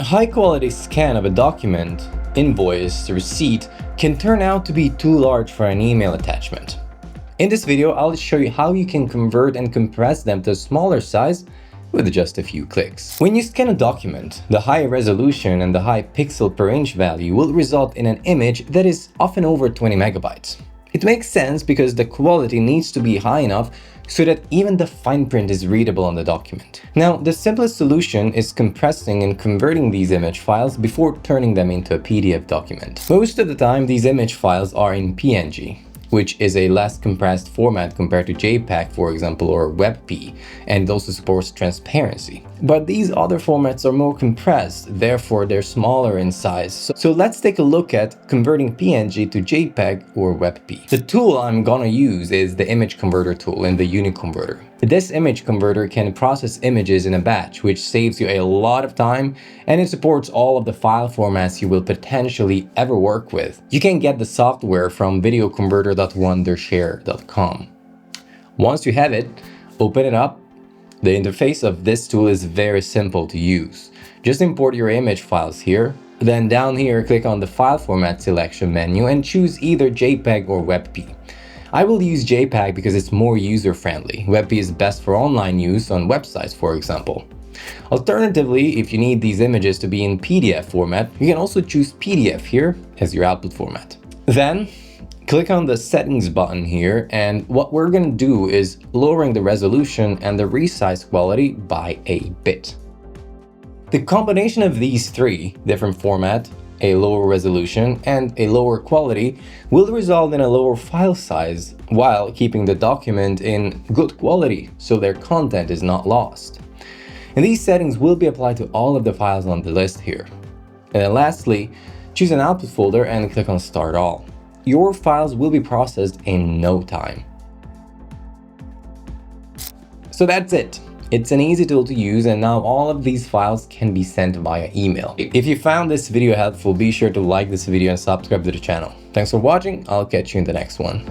A high-quality scan of a document, invoice, receipt can turn out to be too large for an email attachment. In this video, I'll show you how you can convert and compress them to a smaller size with just a few clicks. When you scan a document, the high resolution and the high pixel per inch value will result in an image that is often over 20 megabytes. It makes sense because the quality needs to be high enough so that even the fine print is readable on the document. Now, the simplest solution is compressing and converting these image files before turning them into a PDF document. Most of the time, these image files are in PNG, which is a less compressed format compared to JPG, for example, or WebP, and it also supports transparency. But these other formats are more compressed, therefore they're smaller in size. So let's take a look at converting PNG to JPG or WebP. The tool I'm gonna use is the image converter tool in the UniConverter. This image converter can process images in a batch, which saves you a lot of time, and it supports all of the file formats you will potentially ever work with. You can get the software from videoconverter.wondershare.com. Once you have it, open it up. The interface of this tool is very simple to use. Just import your image files here. Then down here, click on the file format selection menu and choose either JPG or WebP. I will use JPG because it's more user-friendly. WebP is best for online use on websites, for example. Alternatively, if you need these images to be in PDF format, you can also choose PDF here as your output format. Then, click on the settings button here, and what we're going to do is lowering the resolution and the resize quality by a bit. The combination of these three different formats, a lower resolution and a lower quality, will result in a lower file size while keeping the document in good quality so their content is not lost. And these settings will be applied to all of the files on the list here. And then lastly, choose an output folder and click on Start All. Your files will be processed in no time. So that's it. It's an easy tool to use, and now all of these files can be sent via email. If you found this video helpful, be sure to like this video and subscribe to the channel. Thanks for watching. I'll catch you in the next one.